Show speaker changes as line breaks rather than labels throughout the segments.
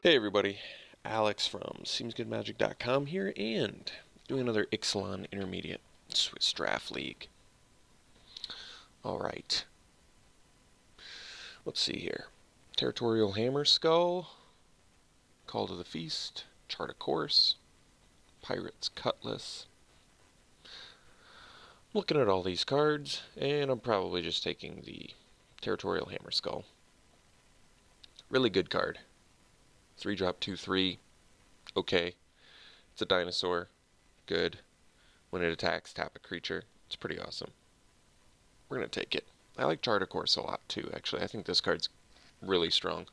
Hey everybody, Alex from SeemsGoodMagic.com here, and doing another Ixalan Intermediate Swiss Draft League. Alright, let's see here. Territorial Hammer Skull, Call to the Feast, Chart a Course, Pirate's Cutlass. Looking at all these cards, and I'm probably just taking the Territorial Hammer Skull. Really good card. 3-drop, 2/3. Okay. It's a dinosaur. Good. When it attacks, tap a creature. It's pretty awesome. We're going to take it. I like Chart a Course a lot too, actually. I think this card's really strong.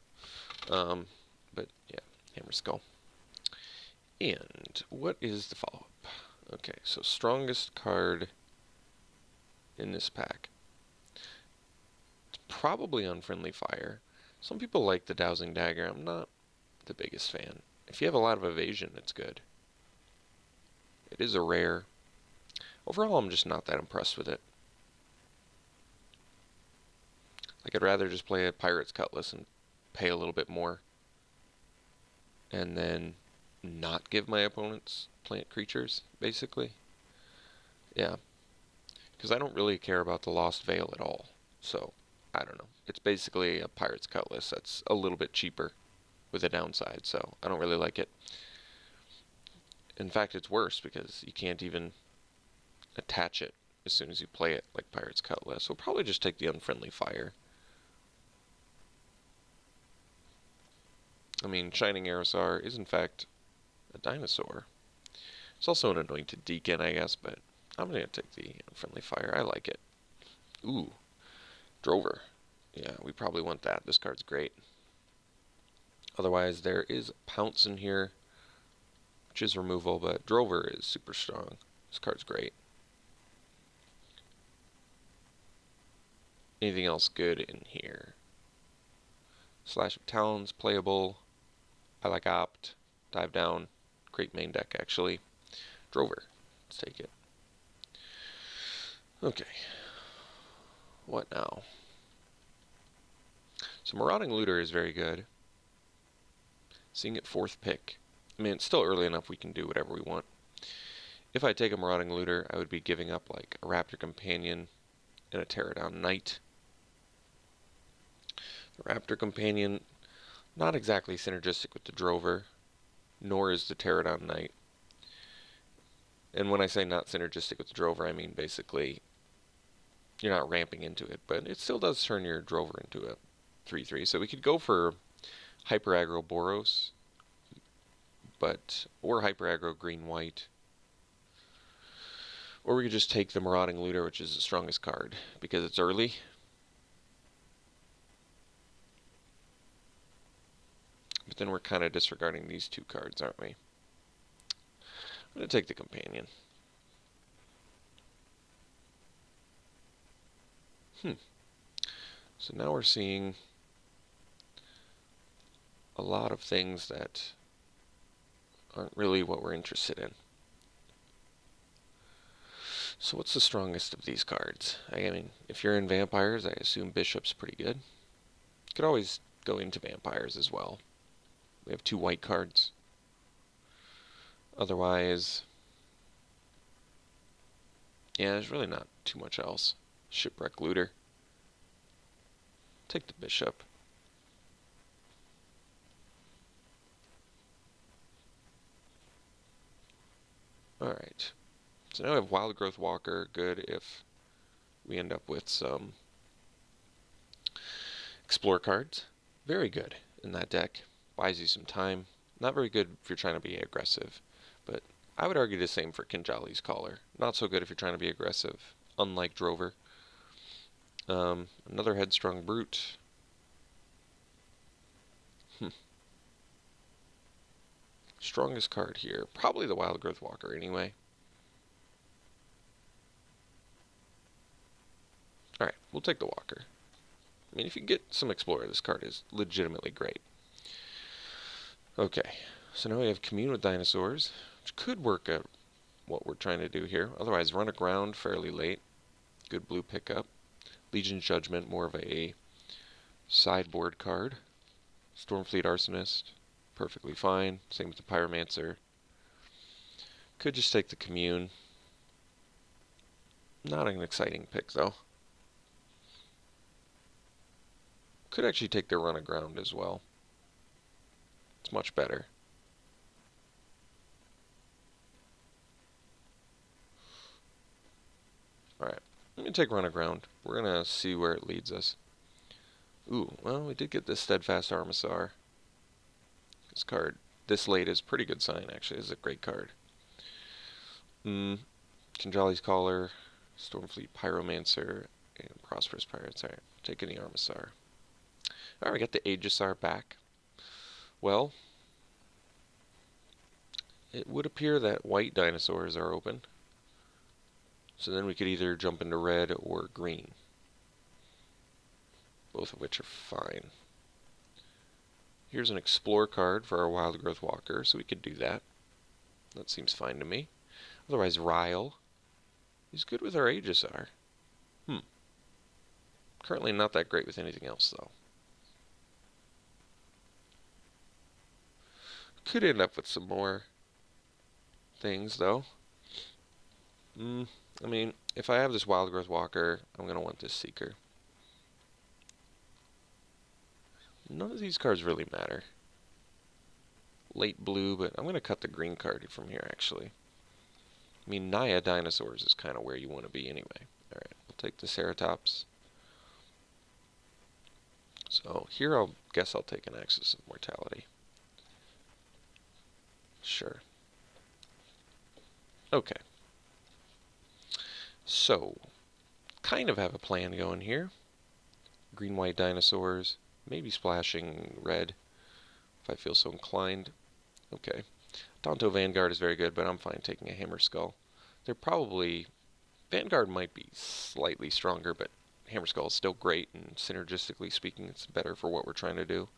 But yeah, Hammer Skull. And what is the follow-up? Okay, so strongest card in this pack. It's probably Unfriendly Fire. Some people like the Dowsing Dagger. I'm not the biggest fan. If you have a lot of evasion, it's good. It is a rare. Overall, I'm just not that impressed with it. Like, I'd rather just play a Pirate's Cutlass and pay a little bit more, and then not give my opponents plant creatures, basically. Yeah. Because I don't really care about the Lost Veil at all. So, I don't know. It's basically a Pirate's Cutlass that's a little bit cheaper with a downside, so I don't really like it. In fact, it's worse because you can't even attach it as soon as you play it like Pirate's Cutlass. So we'll probably just take the Unfriendly Fire. I mean, Shining Aerosaur is in fact a dinosaur. It's also an Anointed Deacon, I guess, but I'm going to take the Unfriendly Fire. I like it. Ooh, Drover. Yeah, we probably want that. This card's great. Otherwise, there is Pounce in here, which is removal, but Drover is super strong. This card's great. Anything else good in here? Slash of Talons, playable. I like Opt, Dive Down. Great main deck, actually. Drover. Let's take it. Okay. What now? So Marauding Looter is very good. Seeing it 4th pick. I mean, it's still early enough we can do whatever we want. If I take a Marauding Looter, I would be giving up like a Raptor Companion and a Pterodon Knight. The Raptor Companion, not exactly synergistic with the Drover, nor is the Pterodon Knight. And when I say not synergistic with the Drover, I mean basically you're not ramping into it, but it still does turn your Drover into a 3/3. So we could go for Hyper Aggro Boros, or Hyper Aggro Green-White. Or we could just take the Marauding Looter, which is the strongest card, because it's early. But then we're kind of disregarding these two cards, aren't we? I'm going to take the Companion. So now we're seeing a lot of things that aren't really what we're interested in. So what's the strongest of these cards? I mean, if you're in Vampires, I assume Bishop's pretty good. You could always go into Vampires as well. We have 2 white cards. Otherwise, yeah, there's really not too much else. Shipwreck Looter. Take the Bishop. Alright. So now we have Wild Growth Walker. Good if we end up with some Explore cards. Very good in that deck. Buys you some time. Not very good if you're trying to be aggressive, but I would argue the same for Kinjali's Caller. Not so good if you're trying to be aggressive, unlike Drover. Another Headstrong Brute. Strongest card here. Probably the Wild Growth Walker anyway. Alright, we'll take the Walker. I mean, if you get some Explorer, this card is legitimately great. Okay, so now we have Commune with Dinosaurs, which could work at what we're trying to do here. Otherwise, Run Aground fairly late. Good blue pickup. Legion Judgment, more of a sideboard card. Stormfleet Arsonist, perfectly fine. Same with the Pyromancer. Could just take the Commune. Not an exciting pick, though. Could actually take the Run Aground as well. It's much better. Alright, I'm going to take Run Aground. We're going to see where it leads us. Ooh, well, we did get this Steadfast Armasaur. This card, this late, is a pretty good sign, actually. It's a great card. Kinjali's Caller, Stormfleet Pyromancer, and Prosperous Pirates. Alright, taking the Armasaur. Alright, we got the Aegisaur back. Well, it would appear that white dinosaurs are open. So then we could either jump into red or green. Both of which are fine. Here's an Explore card for our Wild Growth Walker, so we could do that. That seems fine to me. Otherwise, Ryle is good with our Aegisaur. Currently not that great with anything else, though. Could end up with some more things, though. I mean, if I have this Wild Growth Walker, I'm going to want this Seeker. None of these cards really matter. Late blue, but I'm going to cut the green card from here, actually. I mean, Naya Dinosaurs is kind of where you want to be anyway. Alright, we'll take the Ceratops. So here I'll guess I'll take an Axis of Mortality. Sure. Okay. So, kind of have a plan going here. Green-white dinosaurs, maybe splashing red, if I feel so inclined. Okay. Tonto Vanguard is very good, but I'm fine taking a Hammer Skull. They're probably... Vanguard might be slightly stronger, but Hammer Skull is still great, and synergistically speaking, it's better for what we're trying to do.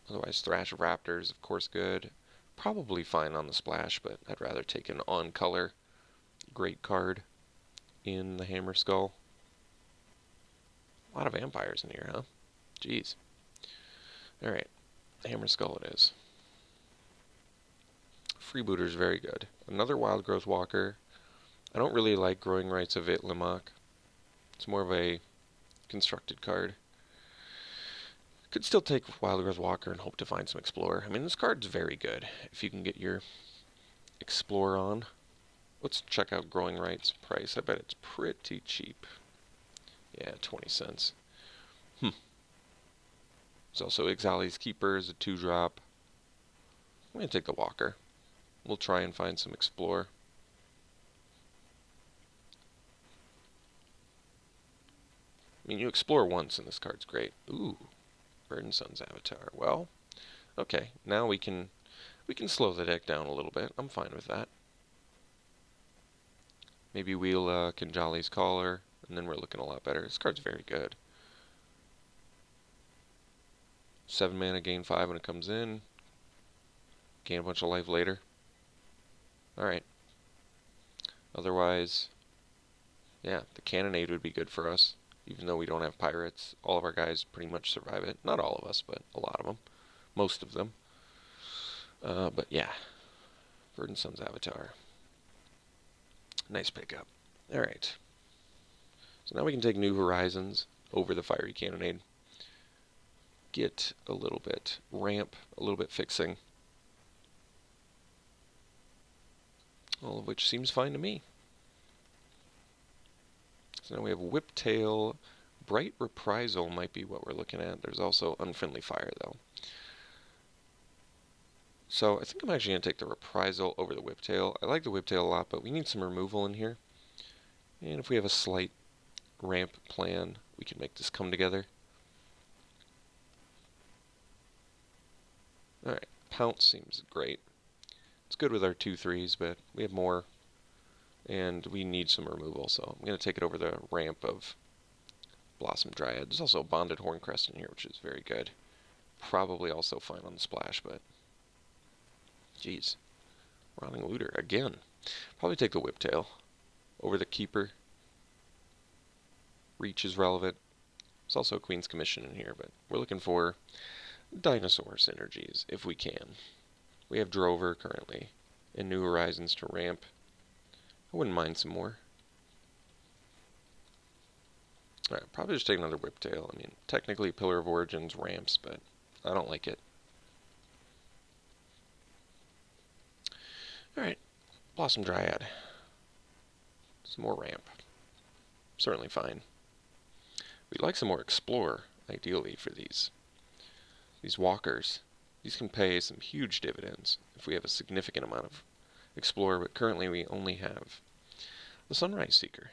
Otherwise, Thrash Raptor is, of course, good. Probably fine on the splash, but I'd rather take an on-color great card in the Hammer Skull. A lot of vampires in here, huh? Jeez. Alright, Hammer Skull it is. Freebooter's very good. Another Wild Growth Walker. I don't really like Growing Rights of Itlimak. It's more of a constructed card. Could still take Wild Growth Walker and hope to find some Explorer. I mean, this card's very good if you can get your Explorer on. Let's check out Growing Rights price. I bet it's pretty cheap. Yeah, 20 cents. There's also Ixalan's Keeper as a 2-drop. I'm going to take the Walker. We'll try and find some Explorer. I mean, you explore once and this card's great. Ooh, Burden Sun's Avatar. Well, okay, now we can slow the deck down a little bit. I'm fine with that. Maybe we'll Kinjali's Caller, and then we're looking a lot better. This card's very good. 7 mana, gain 5 when it comes in. Gain a bunch of life later. Alright. Otherwise, yeah, the Cannonade would be good for us. Even though we don't have pirates, all of our guys pretty much survive it. Not all of us, but a lot of them. Most of them. But yeah. Burden Sun's Avatar. Nice pickup. Alright. So now we can take New Horizons over the Fiery Cannonade. Get a little bit ramp, a little bit fixing. All of which seems fine to me. So now we have Whiptail. Bright Reprisal might be what we're looking at. There's also Unfriendly Fire, though. So I think I'm actually going to take the Reprisal over the Whiptail. I like the Whiptail a lot, but we need some removal in here. And if we have a slight ramp plan, we can make this come together. Alright, Pounce seems great. It's good with our 2/3s, but we have more. And we need some removal, so I'm going to take it over the ramp of Blossom Dryad. There's also Bonded Horncrest in here, which is very good. Probably also fine on the splash, but... Jeez. Rotting Looter again. Probably take the Whiptail over the Keeper. Reach is relevant. There's also a Queen's Commission in here, but we're looking for dinosaur synergies if we can. We have Drover currently and New Horizons to ramp. I wouldn't mind some more. Alright, probably just take another Whiptail. I mean, technically Pillar of Origins ramps, but I don't like it. Alright, Blossom Dryad. Some more ramp. Certainly fine. We'd like some more Explore, ideally, for these walkers. These can pay some huge dividends if we have a significant amount of Explore, but currently we only have the Sunrise Seeker.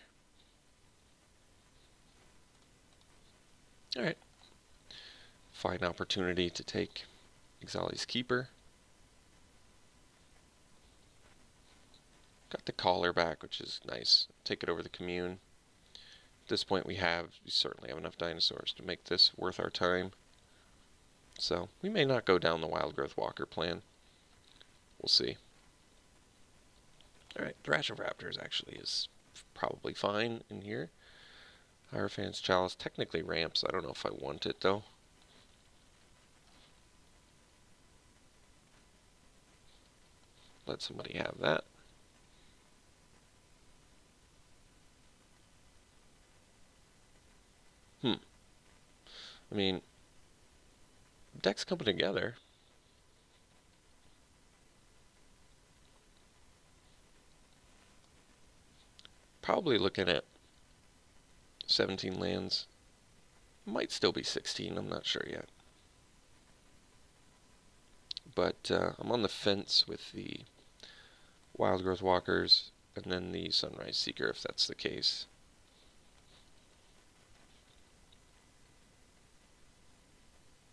Alright. Fine opportunity to take Ixalan's Keeper. Got the Collar back, which is nice. Take it over the Commune. At this point we certainly have enough dinosaurs to make this worth our time. So we may not go down the Wild Growth Walker plan. We'll see. Alright, Thrasheraptors actually is probably fine in here. Hierophant's Chalice technically ramps. I don't know if I want it though. Let somebody have that. I mean, decks coming together. Probably looking at 17 lands. Might still be 16, I'm not sure yet. But I'm on the fence with the Wild Growth Walkers and then the Sunrise Seeker, if that's the case.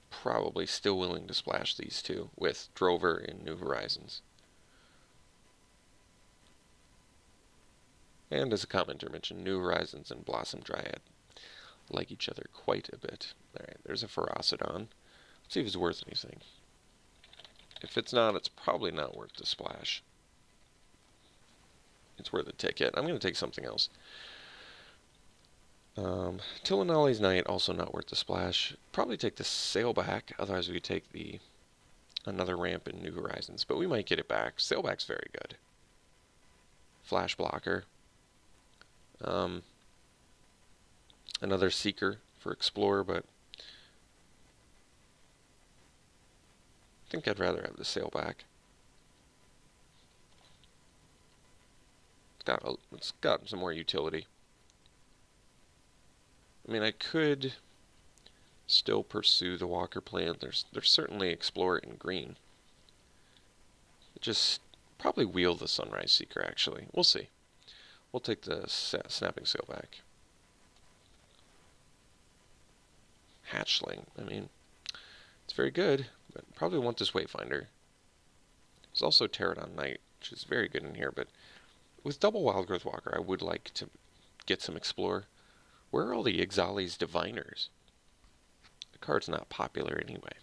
Probably still willing to splash these two with Drover and New Horizons. And as a commenter mentioned, New Horizons and Blossom Dryad like each other quite a bit. Alright, there's a Ferocidon. Let's see if it's worth anything. If it's not, it's probably not worth the splash. It's worth a ticket. I'm going to take something else. Tillinolly's Knight, also not worth the splash. Probably take the Sailback, otherwise we could take another ramp in New Horizons, but we might get it back. Sailback's very good. Flash blocker. Another Seeker for Explorer, but I think I'd rather have the Sailback. It's got some more utility. I mean, I could still pursue the Walker plan. There's certainly Explorer in green. Just probably wheel the Sunrise Seeker, actually. We'll see. We'll take the Snapping Sailback. Hatchling. I mean, it's very good, but probably want this Wayfinder. There's also Pterodon Knight, which is very good in here, but with double Wild Growth Walker, I would like to get some Explorer. Where are all the Ixalan's Diviners? The card's not popular anyway.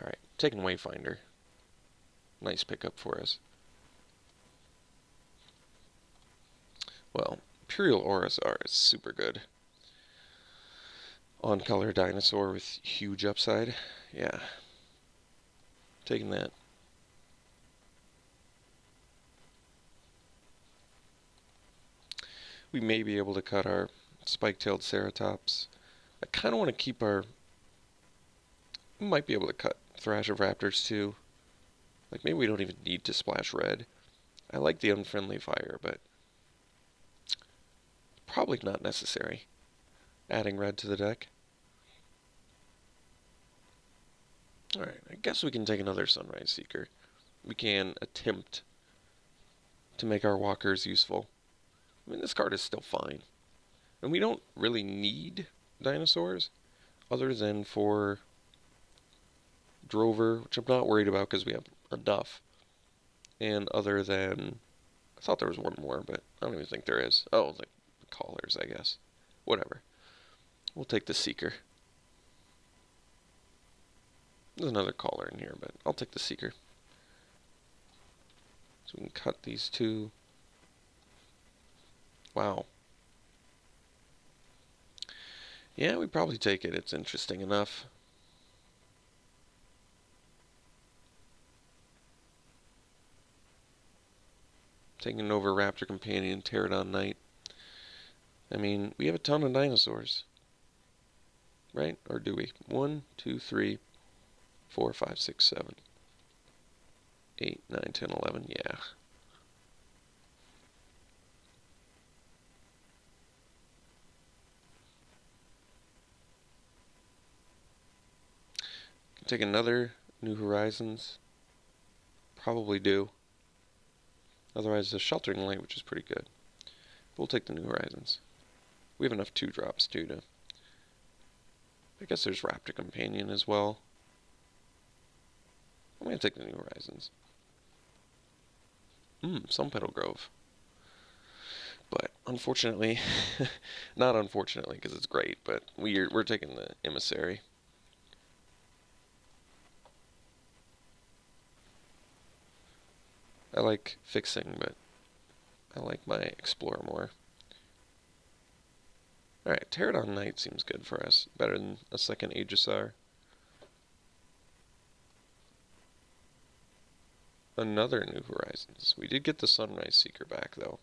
Alright, taking Wayfinder. Nice pickup for us. Well, Imperial Aurasaur is super good. On-color dinosaur with huge upside. Yeah. Taking that. We may be able to cut our Spike-tailed Ceratops. I kind of want to keep our... We might be able to cut Thrasheraptors too. Like, maybe we don't even need to splash red. I like the Unfriendly Fire, but probably not necessary. Adding red to the deck. Alright, I guess we can take another Sunrise Seeker. We can attempt to make our walkers useful. I mean, this card is still fine. And we don't really need dinosaurs, other than for Drover, which I'm not worried about because we have enough. And other than... I thought there was one more, but I don't even think there is. Oh, the Callers, I guess. Whatever. We'll take the Seeker. There's another Caller in here, but I'll take the Seeker. So we can cut these two. Wow. Yeah, we probably take it. It's interesting enough. Taking over Raptor Companion, Pterodon Knight. I mean, we have a ton of dinosaurs. Right? Or do we? 1, 2, 3, 4, 5, 6, 7, 8, 9, 10, 11. Yeah. Can take another New Horizons. Probably do. Otherwise, the Sheltering Light, which is pretty good. We'll take the New Horizons. We have enough 2-drops, too, to... I guess there's Raptor Companion as well. I'm going to take the New Horizons. Some Petal Grove. But, unfortunately... not unfortunately, because it's great, but we're taking the Emissary. I like fixing, but I like my Explorer more. Alright, Pterodon Knight seems good for us. Better than a second Aegisaur. Another New Horizons. We did get the Sunrise Seeker back, though.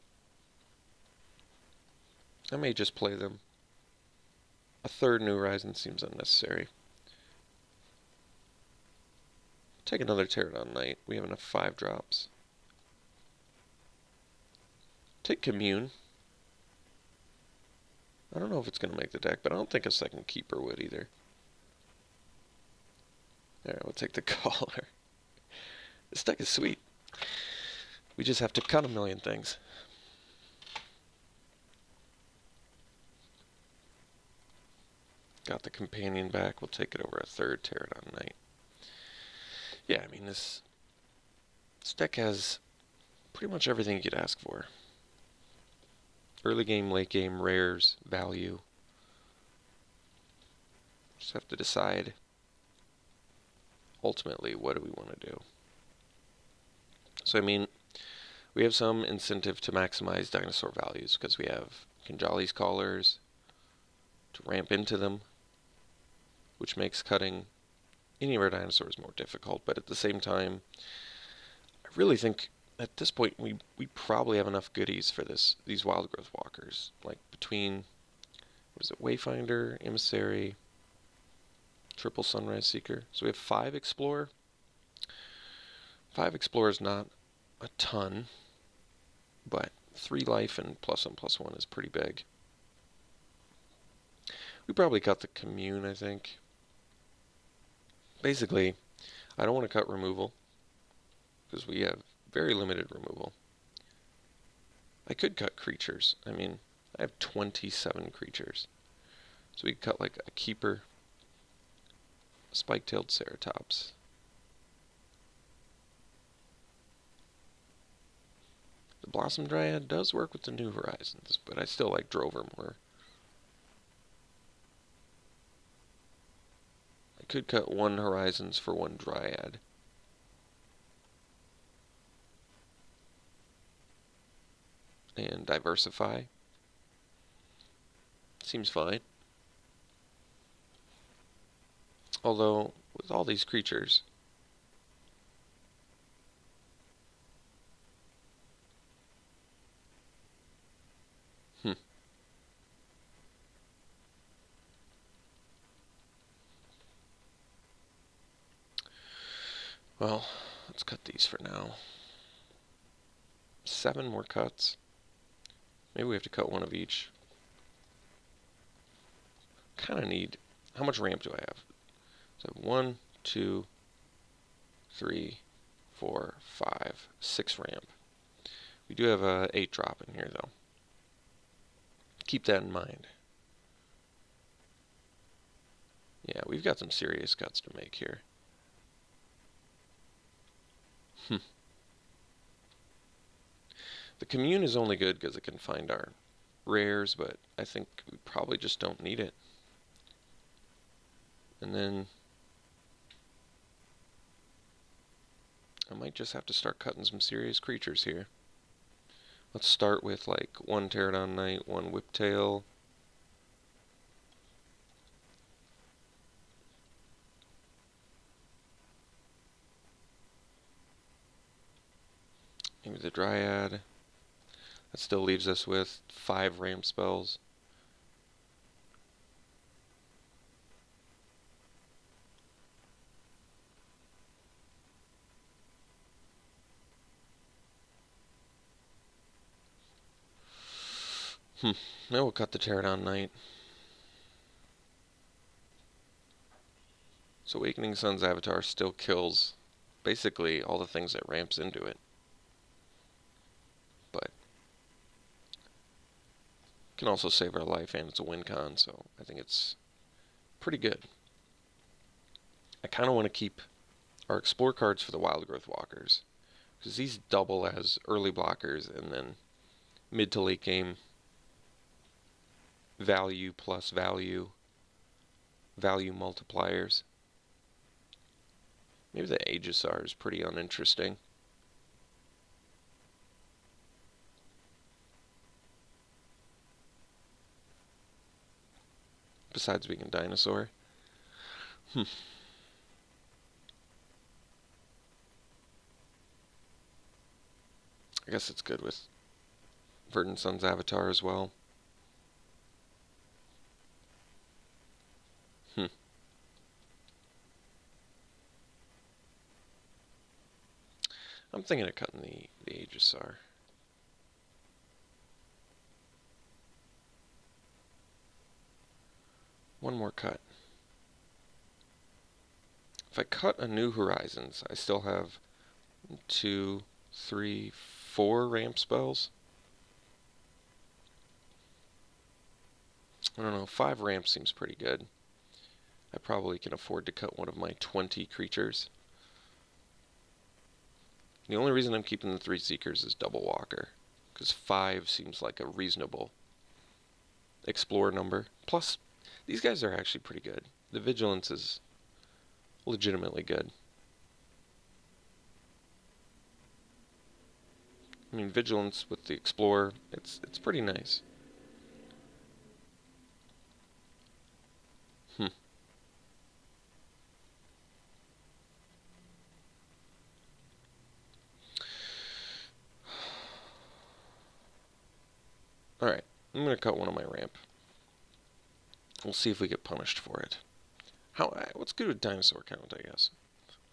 I may just play them. A third New Horizon seems unnecessary. Take another Pterodon Knight. We have enough 5-drops. Take Commune. I don't know if it's going to make the deck, but I don't think a second Keeper would either. Alright, we'll take the Caller. This deck is sweet. We just have to cut a million things. Got the Companion back. We'll take it over a third Pterodon Knight. Yeah, I mean, this deck has pretty much everything you could ask for. Early game, late game, rares, value. Just have to decide, ultimately, what do we want to do. So, I mean, we have some incentive to maximize dinosaur values because we have Kinjali's Collars to ramp into them, which makes cutting any of our dinosaurs more difficult. But at the same time, I really think at this point we probably have enough goodies for these wild growth walkers. Like between, what is it, Wayfinder, Emissary, triple Sunrise Seeker. So we have 5 Explorer. 5 Explorer is not a ton, but 3 life and +1/+1 is pretty big. We probably cut the Commune, I think. Basically, I don't want to cut removal, because we have very limited removal. I could cut creatures. I mean, I have 27 creatures. So we could cut like a Keeper, a Spike-tailed Ceratops. The Blossom Dryad does work with the New Horizons, but I still like Drover more. I could cut 1 Horizons for 1 Dryad. And diversify. Seems fine. Although, with all these creatures, well, let's cut these for now. 7 more cuts. Maybe we have to cut 1 of each. Kind of need... How much ramp do I have? So 1, 2, 3, 4, 5, 6 ramp. We do have a 8-drop in here, though. Keep that in mind. Yeah, we've got some serious cuts to make here. The Commune is only good because it can find our rares, but I think we probably just don't need it. And then I might just have to start cutting some serious creatures here. Let's start with like 1 Pterodon Knight, 1 Whiptail, Maybe the Dryad. That still leaves us with 5 ramp spells. Now we'll cut the Pterodon Knight. So Awakening Sun's Avatar still kills basically all the things that ramps into it. But can also save our life, and it's a win con, so I think it's pretty good. I kind of want to keep our Explore cards for the Wild Growth Walkers, because these double as early blockers, and then mid to late game value plus value multipliers. Maybe the Aegisar is pretty uninteresting. Besides being a dinosaur. I guess it's good with Verdant Sun's Avatar as well. I'm thinking of cutting the Aegisar. One more cut. If I cut a New Horizons, I still have 2, 3, 4 ramp spells. I don't know, 5 ramps seems pretty good. I probably can afford to cut one of my 20 creatures. The only reason I'm keeping the 3 Seekers is Double Walker, because 5 seems like a reasonable Explore number. Plus, these guys are actually pretty good. The Vigilance is legitimately good. I mean, Vigilance with the Explorer, it's pretty nice. Alright, I'm going to cut one of my ramp. We'll see if we get punished for it. What's good with dinosaur count, I guess?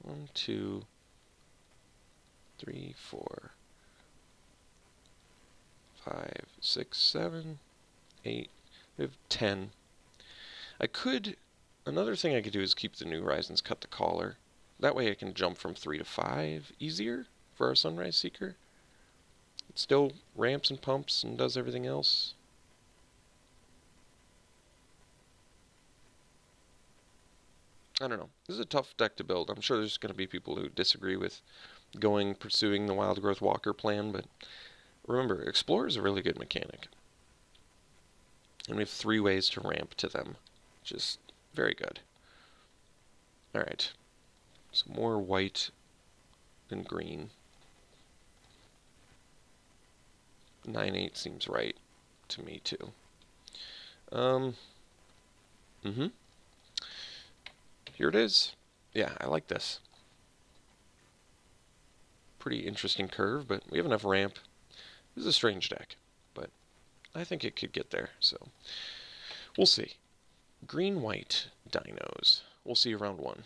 1, 2, 3, 4, 5, 6, 7, 8. We have 10. Another thing I could do is keep the New Horizons, cut the collar. That way I can jump from 3 to 5 easier for our Sunrise Seeker. It still ramps and pumps and does everything else. I don't know. This is a tough deck to build. I'm sure there's going to be people who disagree with pursuing the Wild Growth Walker plan, but remember, Explorer is a really good mechanic. And we have 3 ways to ramp to them, which is very good. Alright. So more white than green. 9/8 seems right to me, too. Here it is. Yeah, I like this. Pretty interesting curve, but we have enough ramp. This is a strange deck, but I think it could get there, so we'll see. Green-white dinos. We'll see you round 1.